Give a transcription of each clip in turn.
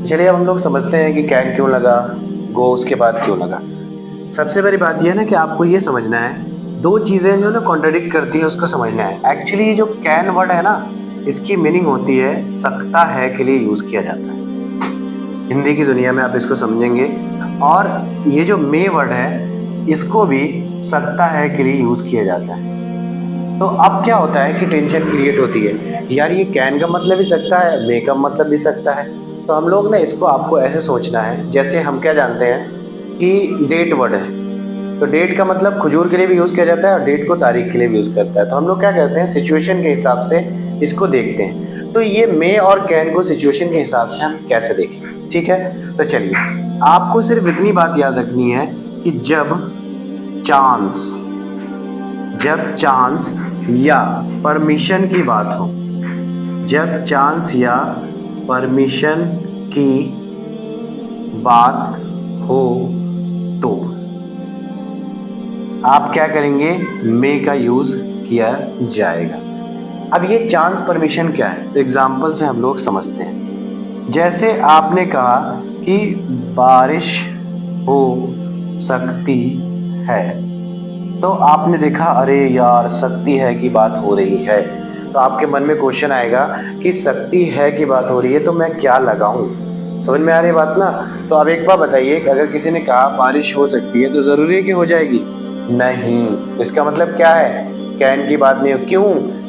चलिए अब हम लोग समझते हैं कि कैन क्यों लगा, गो उसके बाद क्यों लगा। सबसे बड़ी बात यह है ना कि आपको ये समझना है, दो चीज़ें जो ना कॉन्ट्रडिक्ट करती है उसको समझना है। एक्चुअली ये जो कैन वर्ड है ना, इसकी मीनिंग होती है सकता है के लिए यूज़ किया जाता है। हिंदी की दुनिया में आप इसको समझेंगे। और ये जो मे वर्ड है, इसको भी सकता है के लिए यूज़ किया जाता है। तो अब क्या होता है कि टेंशन क्रिएट होती है, यार ये कैन का मतलब भी सकता है, मे का मतलब भी सकता है। तो हम लोग ना इसको आपको ऐसे सोचना है, जैसे हम क्या जानते हैं कि डेट वर्ड है, तो डेट का मतलब खजूर के लिए भी यूज़ किया जाता है और डेट को तारीख के लिए भी यूज़ करता है। तो हम लोग क्या करते हैं, सिचुएशन के हिसाब से इसको देखते हैं। तो ये मे और कैन को सिचुएशन के हिसाब से हम कैसे देखें, ठीक है। तो चलिए, आपको सिर्फ इतनी बात याद रखनी है कि जब चांस या परमिशन की बात हो, जब चांस या परमिशन की बात हो तो आप क्या करेंगे, मे का यूज किया जाएगा। अब ये चांस परमिशन क्या है, तो एग्जाम्पल से हम लोग समझते हैं। जैसे आपने कहा कि बारिश हो सकती है, तो आपने देखा अरे यार सकती है की बात हो रही है, तो आपके मन में क्वेश्चन आएगा कि सकती है की बात हो रही है तो मैं क्या लगाऊं। समझ में आ रही बात ना। तो अब एक बार बताइए कि अगर किसी ने कहा बारिश हो सकती है तो जरूरी है कि हो जाएगी? नहीं। इसका मतलब क्या है, कैन की बात नहीं हो। क्यों?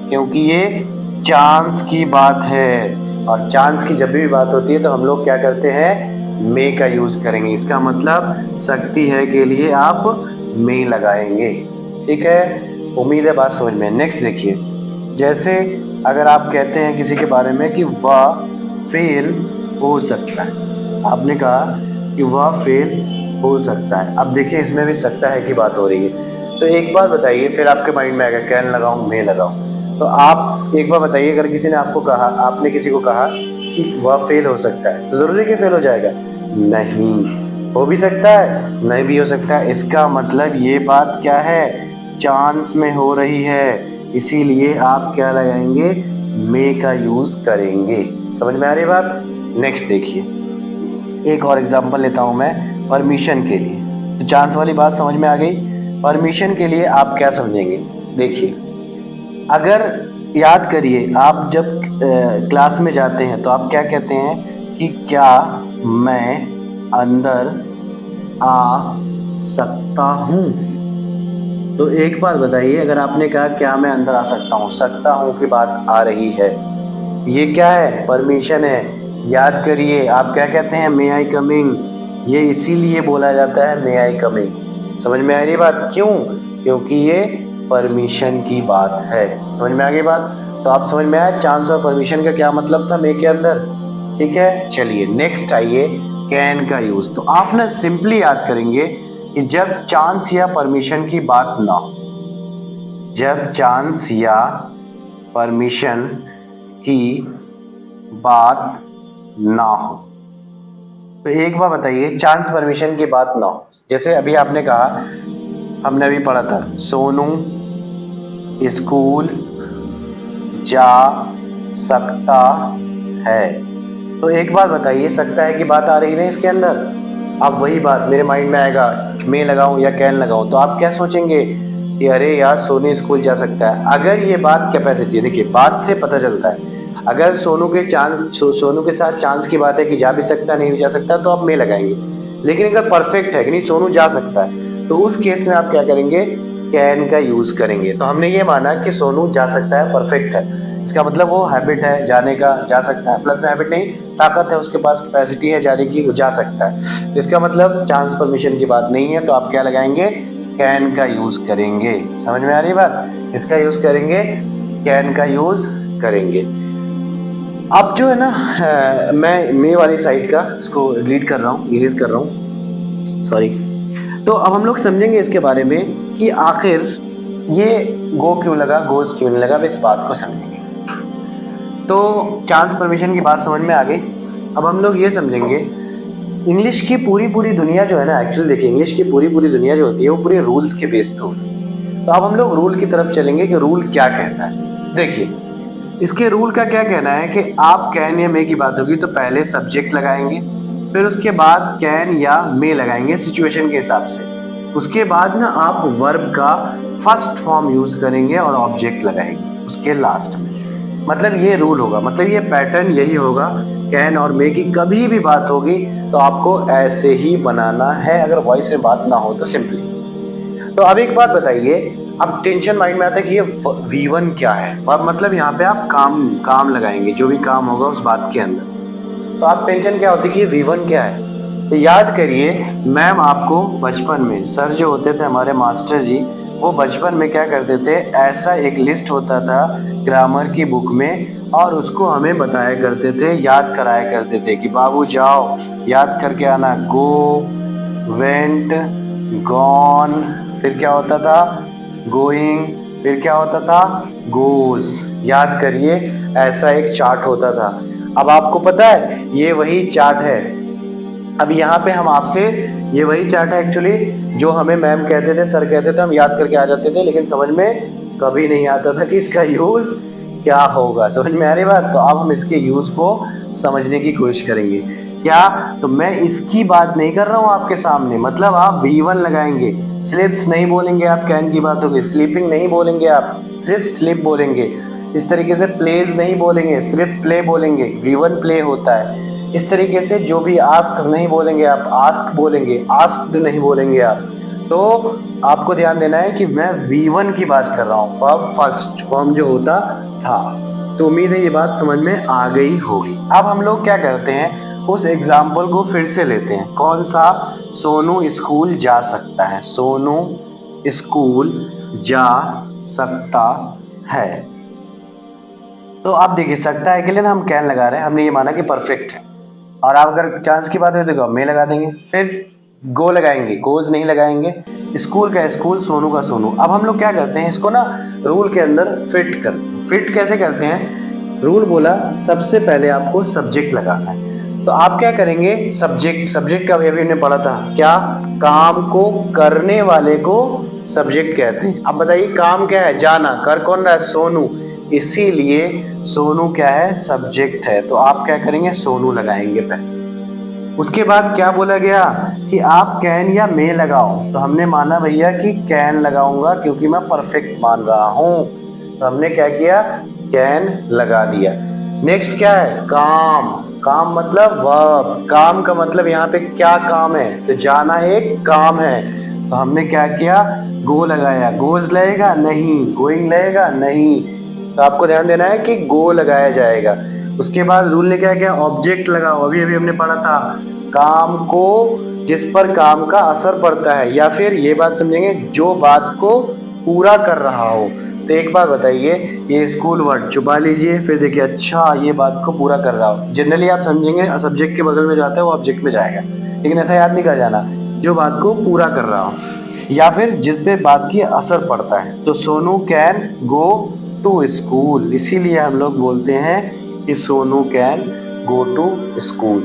क्योंकि ये चांस की बात है, और चांस की जब भी बात होती है तो हम लोग क्या करते हैं, मे का यूज करेंगे। इसका मतलब सकती है के लिए आप मे लगाएंगे। ठीक है, उम्मीद है बात समझ में। नेक्स्ट देखिए, जैसे अगर आप कहते हैं किसी के बारे में कि वह फेल हो सकता है, आपने कहा कि वह फेल हो सकता है। अब देखिए इसमें भी सकता है की बात हो रही है। तो एक बार बताइए, फिर आपके माइंड में आएगा कैन लगाऊं मे लगाऊं। तो आप एक बार बताइए, अगर किसी ने आपको कहा, आपने किसी को कहा कि वह फेल हो सकता है, तो जरूरी कि फेल हो जाएगा? नहीं, हो भी सकता है, नहीं भी हो सकता है। इसका मतलब ये बात क्या है, चांस में हो रही है, इसीलिए आप क्या लगाएंगे, मे का यूज करेंगे। समझ में आ रही बात? नेक्स्ट देखिए, एक और एग्जांपल लेता हूं मैं परमिशन के लिए। तो चांस वाली बात समझ में आ गई। परमिशन के लिए आप क्या समझेंगे, देखिए, अगर याद करिए, आप जब क्लास में जाते हैं तो आप क्या कहते हैं कि क्या मैं अंदर आ सकता हूँ। तो एक बात बताइए, अगर आपने कहा क्या मैं अंदर आ सकता हूँ की बात आ रही है, ये क्या है, परमिशन है। याद करिए, आप क्या कहते हैं, मे आई कमिंग। ये इसीलिए बोला जाता है मे आई कमिंग। समझ में आ रही बात? क्यों? क्योंकि ये परमिशन की बात है। समझ में आ गई बात? तो आप समझ में आया चांस और परमिशन का क्या मतलब था मे के अंदर। ठीक है, चलिए नेक्स्ट आइए, कैन का यूज। तो आप ना सिंपली याद करेंगे कि जब चांस या परमिशन की बात ना हो, जब चांस या परमिशन की बात ना हो, तो एक बार बताइए, चांस परमिशन की बात ना हो, जैसे अभी आपने कहा, हमने अभी पढ़ा था, सोनू स्कूल जा सकता है। तो एक बात बताइए, सकता है कि बात आ रही है इसके अंदर। अब वही बात मेरे माइंड में आएगा, मैं लगाऊं या कैन लगाऊं, तो आप क्या सोचेंगे कि अरे यार सोनू स्कूल जा सकता है। अगर ये बात कैपेसिटी है, देखिए बात से पता चलता है, अगर सोनू के साथ चांस की बात है कि जा भी सकता नहीं भी जा सकता, तो आप मैं लगाएंगे। लेकिन अगर परफेक्ट है कि नहीं सोनू जा सकता है, तो उस केस में आप क्या करेंगे, कैन का यूज करेंगे। तो हमने ये माना कि सोनू जा सकता है, परफेक्ट है, इसका मतलब वो हैबिट है जाने का, जा सकता है, प्लस में हैबिट नहीं, ताकत है, उसके पास कैपेसिटी है जाने की, वो जा सकता है। तो इसका मतलब चांस परमिशन की बात नहीं है, तो आप क्या लगाएंगे, कैन का यूज करेंगे। समझ में आ रही बात? इसका यूज करेंगे, कैन का यूज करेंगे। अब जो है ना, मैं मे वाली साइड का इसको डिलीट कर रहा हूँ, इरेज कर रहा हूँ, सॉरी। तो अब हम लोग समझेंगे इसके बारे में कि आखिर ये गो क्यों लगा, गोज क्यों नहीं लगा, अब इस बात को समझेंगे। तो चांस परमिशन की बात समझ में आ गई। अब हम लोग ये समझेंगे, इंग्लिश की पूरी पूरी दुनिया जो है ना, एक्चुअली देखिए इंग्लिश की पूरी पूरी दुनिया जो होती है वो पूरे रूल्स के बेस पे होती है। तो अब हम लोग रूल की तरफ चलेंगे कि रूल क्या कहता है। देखिए, इसके रूल का क्या कहना है कि आप कैन या मे की बात होगी तो पहले सब्जेक्ट लगाएंगे, फिर उसके बाद कैन या मे लगाएंगे सिचुएशन के हिसाब से। उसके बाद ना आप वर्ब का फर्स्ट फॉर्म यूज करेंगे और ऑब्जेक्ट लगाएंगे उसके लास्ट में। मतलब ये रूल होगा, मतलब ये पैटर्न यही होगा। कैन और मे की कभी भी बात होगी तो आपको ऐसे ही बनाना है, अगर वॉइस में बात ना हो तो सिंपली। तो अब एक बात बताइए, अब टेंशन माइंड में आता है कि ये V1 क्या है, और मतलब यहाँ पे आप काम लगाएंगे, जो भी काम होगा उस बात के अंदर। तो आप टेंशन क्या होती है कि ये V1 क्या है। तो याद करिए, मैम आपको बचपन में सर जो होते थे हमारे मास्टर जी, वो बचपन में क्या करते थे, ऐसा एक लिस्ट होता था ग्रामर की बुक में, और उसको हमें बताया करते थे, याद कराया करते थे कि बाबू जाओ याद करके आना। गो, वेंट, गॉन, फिर क्या होता था, गोइंग, फिर क्या होता था, गोज। याद करिए, ऐसा एक चार्ट होता था। अब आपको पता है ये वही चार्ट है। अब यहाँ पे हम आपसे, ये वही चार्ट है एक्चुअली जो हमें मैम कहते थे, सर कहते थे, हम याद करके आ जाते थे, लेकिन समझ में कभी नहीं आता था कि इसका यूज क्या होगा। समझ में आ रही बात? तो अब हम इसके यूज को समझने की कोशिश करेंगे। क्या? तो मैं इसकी बात नहीं कर रहा हूँ आपके सामने, मतलब आप V1 लगाएंगे। स्लिप्स नहीं बोलेंगे आप, कैन की बात होगी। स्लीपिंग नहीं बोलेंगे आप, सिर्फ स्लिप बोलेंगे। इस तरीके से प्लेज नहीं बोलेंगे, सिर्फ प्ले बोलेंगे। V1 प्ले होता है। इस तरीके से जो भी आस्क नहीं बोलेंगे आप, आस्क बोलेंगे, आस्क्ड नहीं बोलेंगे आप। तो आपको ध्यान देना है कि मैं V1 की बात कर रहा हूँ, वर्ब फर्स्ट फॉर्म जो होता था। तो उम्मीद है ये बात समझ में आ गई होगी। अब हम लोग क्या करते हैं, उस एग्जाम्पल को फिर से लेते हैं। कौन सा? सोनू स्कूल जा सकता है। सोनू स्कूल जा सकता है। तो आप देखिए, सकता है के लिए ना हम कैन लगा रहे हैं, हमने ये माना कि परफेक्ट है। और आप अगर चांस की बात हो तो मे लगा देंगे, फिर गो लगाएंगे, गोज नहीं लगाएंगे। स्कूल का स्कूल, सोनू का सोनू। अब हम लोग क्या करते हैं, इसको ना रूल के अंदर फिट करते हैं। फिट कैसे करते हैं? रूल बोला सबसे पहले आपको सब्जेक्ट लगाना है। तो आप क्या करेंगे, सब्जेक्ट का भी अभी हमने पढ़ा था क्या, काम को करने वाले को सब्जेक्ट कहते हैं। अब बताइए काम क्या है, जाना। कर कौन रहा है? सोनू। इसीलिए सोनू क्या है, सब्जेक्ट है। तो आप क्या करेंगे, सोनू लगाएंगे पहले। उसके बाद क्या बोला गया कि आप कैन या मे लगाओ। तो हमने माना भैया कि कैन लगाऊंगा क्योंकि मैं परफेक्ट मान रहा हूं। तो हमने क्या किया, कैन लगा दिया। नेक्स्ट क्या है, काम। काम मतलब वर्ब। काम का मतलब यहाँ पे क्या काम है, तो जाना एक काम है। तो हमने क्या किया, गो लगाया। गोज लगेगा नहीं, गोइंग लगेगा नहीं। तो आपको ध्यान देना है कि गो लगाया जाएगा। उसके बाद रूल ने क्या किया, ऑब्जेक्ट लगाओ। अभी अभी हमने पढ़ा था, काम को जिस पर काम का असर पड़ता है, या फिर ये बात समझेंगे जो बात को पूरा कर रहा हो। तो एक बात बताइए, ये स्कूल वर्ड छुपा लीजिए, फिर देखिए अच्छा ये बात को पूरा कर रहा हो। जनरली आप समझेंगे सब्जेक्ट के बगल में जाता है वो ऑब्जेक्ट में जाएगा, लेकिन ऐसा याद नहीं कर जाना, जो बात को पूरा कर रहा हो या फिर जिस पे बात की असर पड़ता है। तो Sonu can go to school, इसीलिए हम लोग बोलते हैं कि Sonu can go to school.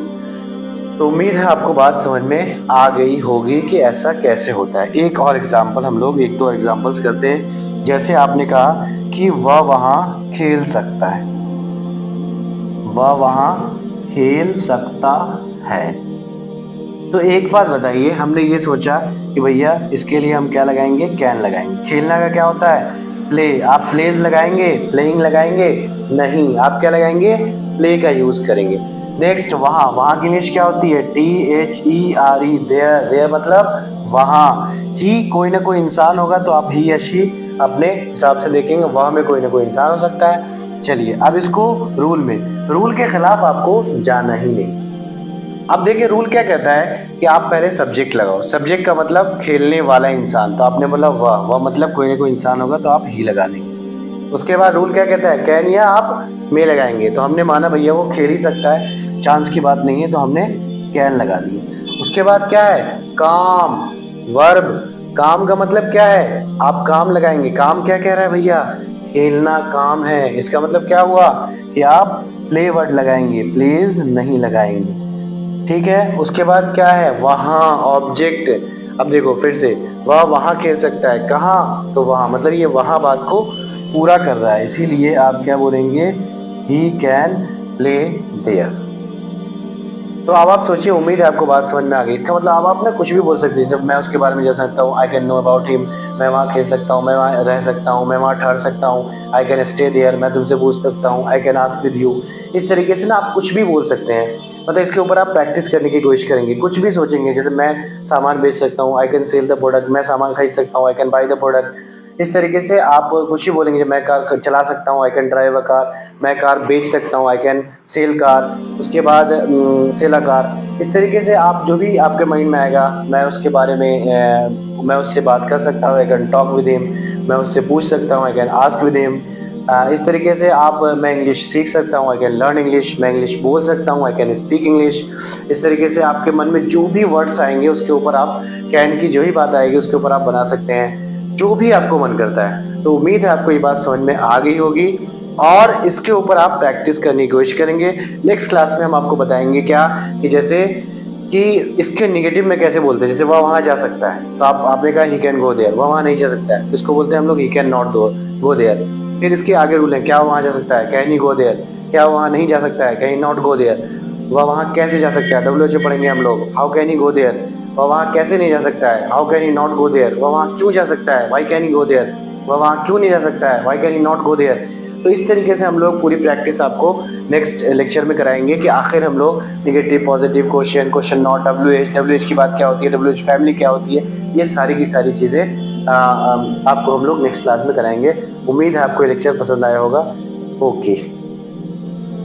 तो उम्मीद है आपको बात समझ में आ गई होगी कि ऐसा कैसे होता है। एक और एग्जांपल हम लोग, एक दो एग्जांपल्स करते हैं। जैसे आपने कहा कि वह वहाँ खेल सकता है, वह वहाँ खेल सकता है। तो एक बात बताइए, हमने ये सोचा कि भैया इसके लिए हम क्या लगाएंगे, कैन लगाएंगे। खेलना का क्या होता है, प्ले। आप प्लेज लगाएंगे, प्लेइंग लगाएंगे नहीं, आप क्या लगाएंगे, प्ले का यूज करेंगे। नेक्स्ट, वहाँ। वहाँ की इंग्लिश क्या होती है, THERE, देयर। देयर मतलब वहाँ। ही कोई ना कोई इंसान होगा तो आप ही या शी अपने हिसाब से देखेंगे, वहाँ में कोई ना कोई इंसान हो सकता है। चलिए अब इसको रूल में, रूल के खिलाफ आपको जाना ही नहीं। अब देखिए रूल क्या कहता है कि आप पहले सब्जेक्ट लगाओ। सब्जेक्ट का मतलब खेलने वाला इंसान, तो आपने बोला वह मतलब कोई ना कोई इंसान होगा तो आप ही लगा देंगे। उसके बाद रूल क्या कहता है, कैन या आप मे लगाएंगे। तो हमने माना भैया वो खेल ही सकता है, चांस की बात नहीं है, तो हमने कैन लगा दी। उसके बाद क्या है, काम, वर्ब। काम का मतलब क्या है, आप काम लगाएंगे। काम क्या कह रहा है भैया, खेलना काम है। इसका मतलब क्या हुआ कि आप प्ले वर्ड लगाएंगे, प्लेज नहीं लगाएंगे। ठीक है। उसके बाद क्या है, वहाँ, ऑब्जेक्ट। अब देखो फिर से, वह वहाँ खेल सकता है, कहाँ, तो वहाँ, मतलब ये वहाँ बात को पूरा कर रहा है, इसीलिए आप क्या बोलेंगे, ही कैन प्ले देयर। तो अब आप सोचिए, उम्मीद है आपको बात समझ में आ गई। इसका मतलब अब आप ना कुछ भी बोल सकते हैं, जब मैं उसके बारे में जा सकता हूँ, I can know about him, मैं वहाँ खेल सकता हूँ, मैं वहाँ रह सकता हूँ, मैं वहाँ ठहर सकता हूँ, आई कैन स्टे देयर, मैं तुमसे पूछ सकता हूँ, I can ask with you. इस तरीके से ना आप कुछ भी बोल सकते हैं, मतलब इसके ऊपर आप प्रैक्टिस करने की कोशिश करेंगे, कुछ भी सोचेंगे। जैसे मैं सामान बेच सकता हूँ, I can sell the product, मैं सामान खरीद सकता हूँ, I can buy the product. इस तरीके से आप कुछ ही बोलेंगे, जब मैं कार चला सकता हूँ, I can drive a car, मैं कार बेच सकता हूँ, आई कैन सेल कार, उसके बाद सेल अ कार। इस तरीके से आप जो भी आपके माइंड में आएगा, मैं उसके बारे में मैं उससे बात कर सकता हूँ, I can talk with him, मैं उससे पूछ सकता हूँ, I can ask with him. इस तरीके से आप मैं इंग्लिश सीख सकता हूँ, आई कैन लर्न इंग्लिश, मैं इंग्लिश बोल सकता हूँ, आई कैन स्पीक इंग्लिश। इस तरीके से आपके मन में जो भी वर्ड्स आएंगे उसके ऊपर आप कैन की जो ही बात आएगी उसके ऊपर आप बना सकते हैं, जो भी आपको मन करता है। तो उम्मीद है आपको ये बात समझ में आ गई होगी और इसके ऊपर आप प्रैक्टिस करने की कोशिश करेंगे। नेक्स्ट क्लास में हम आपको बताएंगे क्या, कि जैसे कि इसके नेगेटिव में कैसे बोलते हैं। जैसे वह वहाँ जा सकता है, तो आपने कहा ही कैन गो देयर, वह वहाँ नहीं जा सकता है, इसको बोलते हैं हम लोग he can not go there. फिर इसके आगे रूल है, क्या वहाँ जा सकता है, कैन ही गो देयर, क्या वहाँ नहीं जा सकता है, can he not go there. वह वहाँ कैसे जा सकता है, डब्ल्यू पढ़ेंगे हम लोग, how can he go there. वह वहाँ कैसे नहीं जा सकता है, how can he not go there. वह वहाँ क्यों जा सकता है, why can he go there. वह वहाँ क्यों नहीं जा सकता है, why can he not go there. तो इस तरीके से हम लोग पूरी प्रैक्टिस आपको नेक्स्ट लेक्चर में कराएंगे कि आखिर हम लोग negative, positive, question not, W H की बात क्या होती है, डब्ल्यू एच फैमिली क्या होती है, ये सारी की सारी चीज़ें आपको हम लोग नेक्स्ट क्लास में कराएंगे। उम्मीद है आपको ये लेक्चर पसंद आया होगा। ओके।